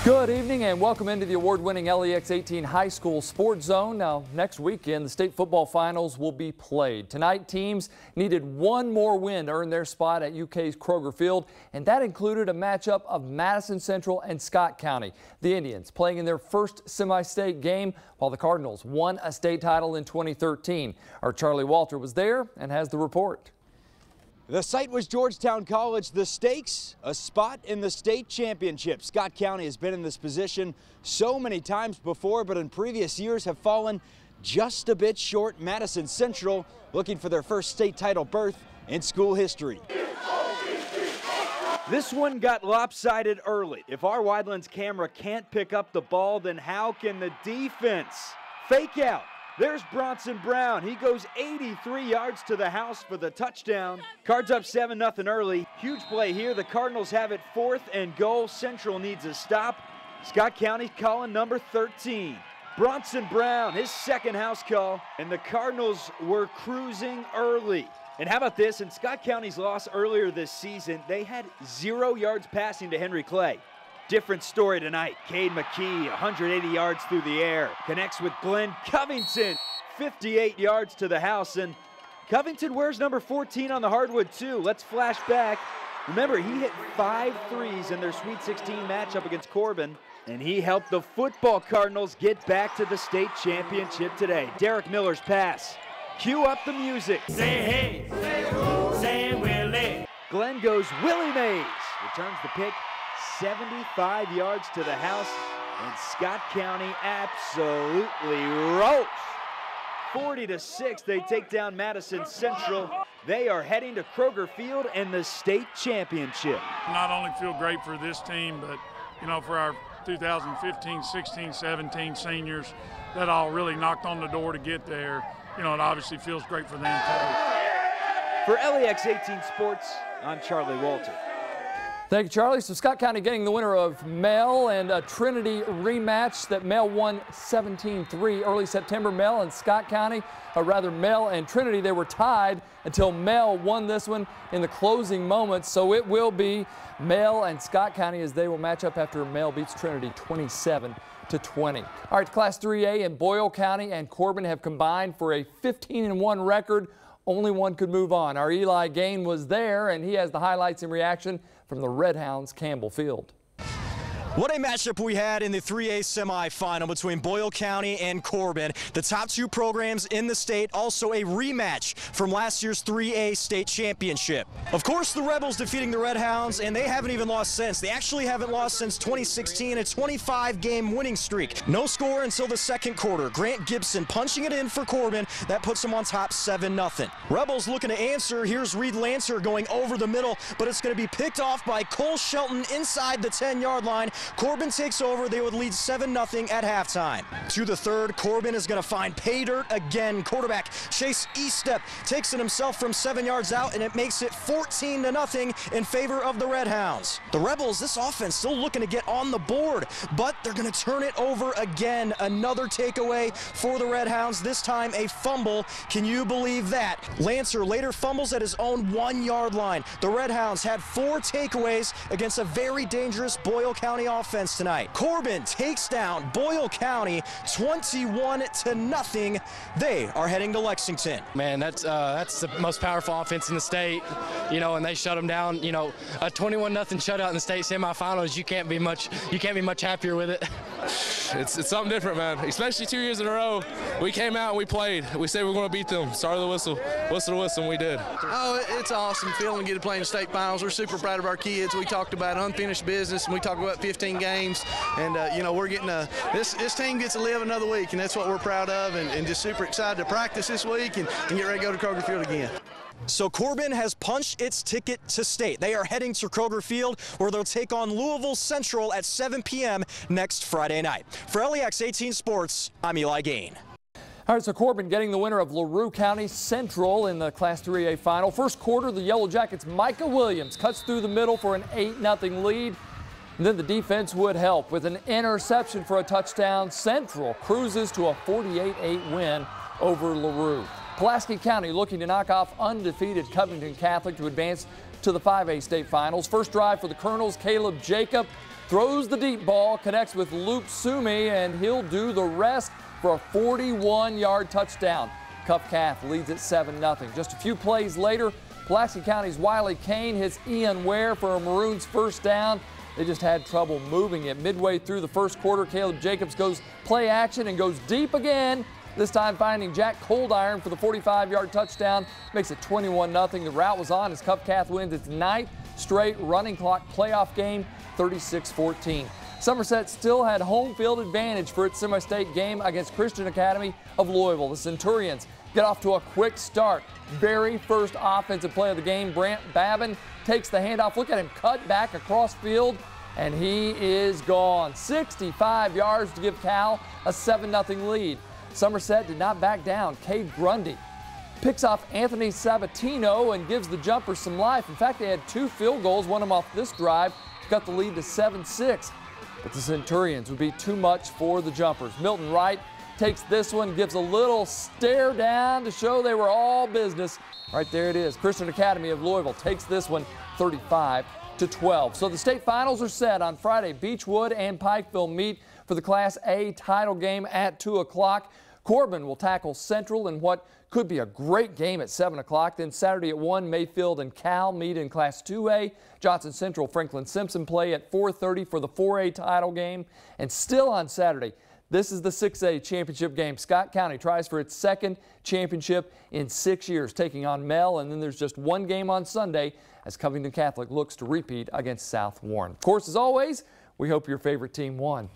Good evening and welcome into the award-winning LEX18 High School Sports Zone. Now, next weekend, the state football finals will be played. Tonight, teams needed one more win to earn their spot at UK's Kroger Field, and that included a matchup of Madison Central and Scott County. The Indians playing in their first semi-state game, while the Cardinals won a state title in 2013. Our Charlie Walter was there and has the report. The site was Georgetown College. The stakes, a spot in the state championship. Scott County has been in this position so many times before, but in previous years have fallen just a bit short. Madison Central looking for their first state title berth in school history. This one got lopsided early. If our Widelands camera can't pick up the ball, then how can the defense? Fake out. There's Bronson Brown. He goes 83 yards to the house for the touchdown. Cards up 7-0 early. Huge play here. The Cardinals have it 4th and goal. Central needs a stop. Scott County calling number 13. Bronson Brown, his second house call. And the Cardinals were cruising early. And how about this? In Scott County's loss earlier this season, they had 0 yards passing to Henry Clay. Different story tonight. Cade McKee, 180 yards through the air. Connects with Glenn Covington, 58 yards to the house. And Covington wears number 14 on the hardwood too. Let's flash back. Remember, he hit 5 threes in their Sweet 16 matchup against Corbin. And he helped the football Cardinals get back to the state championship today. Derek Miller's pass. Cue up the music. Say hey, say who, say Willie. Glenn goes Willie Mays. Returns the pick. 75 yards to the house, and Scott County absolutely rolls. 40-6, they take down Madison Central. They are heading to Kroger Field and the state championship. Not only feel great for this team, but for our 2015, 16, 17 seniors that all really knocked on the door to get there. It obviously feels great for them too. For LEX18 Sports, I'm Charlie Walter. Thank you, Charlie. So Scott County getting the winner of Mel and a Trinity rematch that Mel won 17-3 early September. Mel and Scott County, or rather Mel and Trinity, they were tied until Mel won this one in the closing moments. So it will be Mel and Scott County as they will match up after Mel beats Trinity 27-20. All right, Class 3A in Boyle County and Corbin have combined for a 15-1 record. Only one could move on. Our Eli Gain was there, and he has the highlights in reaction from the Red Hounds Campbell Field. What a matchup we had in the 3A semifinal between Boyle County and Corbin. The top two programs in the state, also a rematch from last year's 3A state championship. Of course, the Rebels defeating the Red Hounds, and they haven't even lost since. They actually haven't lost since 2016, a 25-game winning streak. No score until the second quarter. Grant Gibson punching it in for Corbin. That puts them on top 7-0. Rebels looking to answer. Here's Reed Lancer going over the middle, but it's going to be picked off by Cole Shelton inside the 10-yard line. Corbin takes over. They would lead 7-0 at halftime. To the third, Corbin is going to find pay dirt again. Quarterback Chase Eastep takes it himself from 7 yards out, and it makes it 14-0 in favor of the Red Hounds. The Rebels, this offense still looking to get on the board, but they're going to turn it over again. Another takeaway for the Red Hounds, this time a fumble. Can you believe that? Lancer later fumbles at his own 1-yard line. The Red Hounds had 4 takeaways against a very dangerous Boyle County offense tonight. Corbin takes down Boyle County 21-0. They are heading to Lexington. Man, that's the most powerful offense in the state, and they shut them down. A 21-0 shutout in the state semifinals. You can't be much happier with it. It's something different, man. Especially 2 years in a row, we came out and we played. We said we were going to beat them. Started the whistle, the whistle, and we did. Oh, it's an awesome feeling to get to play in the state finals. We're super proud of our kids. We talked about unfinished business, and we talked about 15 games, and we're getting this team gets to live another week, and that's what we're proud of, and just super excited to practice this week and get ready to go to Kroger Field again. So Corbin has punched its ticket to state. They are heading to Kroger Field, where they'll take on Louisville Central at 7 p.m. next Friday night. For LEX18 Sports, I'm Eli Gain. All right, so Corbin getting the winner of LaRue County Central in the Class 3A final. First quarter, the Yellow Jackets' Micah Williams cuts through the middle for an 8-0 lead. And then the defense would help with an interception for a touchdown. Central cruises to a 48-8 win over LaRue. Pulaski County looking to knock off undefeated Covington Catholic to advance to the 5A state finals. First drive for the Colonels, Caleb Jacob throws the deep ball, connects with Luke Sumi, and he'll do the rest for a 41-yard touchdown. Cuff Calf leads at 7-0. Just a few plays later, Pulaski County's Wiley Kane hits Ian Ware for a Maroons first down. They just had trouble moving it. Midway through the first quarter, Caleb Jacobs goes play action and goes deep again, this time finding Jack Coldiron for the 45-yard touchdown. Makes it 21-0. The route was on as Cuff Calf wins its 9th straight running clock playoff game, 36-14. Somerset still had home field advantage for its semi-state game against Christian Academy of Louisville. The Centurions get off to a quick start. Very first offensive play of the game, Brant Babin takes the handoff. Look at him cut back across field, and he is gone. 65 yards to give Cal a 7-0 lead. Somerset did not back down. Cade Grundy picks off Anthony Sabatino and gives the Jumpers some life. In fact, they had 2 field goals, one of them off this drive, to cut the lead to 7-6. But the Centurions would be too much for the Jumpers. Milton Wright takes this one, gives a little stare down to show they were all business. Right there it is. Christian Academy of Louisville takes this one 35-12. So the state finals are set on Friday. Beechwood and Pikeville meet for the Class A title game at 2 o'clock. Corbin will tackle Central in what could be a great game at 7 o'clock. Then Saturday at 1, Mayfield and Cal meet in Class 2A. Johnson Central, Franklin Simpson play at 4:30 for the 4A title game. And still on Saturday, this is the 6A championship game. Scott County tries for its 2nd championship in 6 years, taking on Mel. And then there's just one game on Sunday as Covington Catholic looks to repeat against South Warren. Of course, as always, we hope your favorite team won.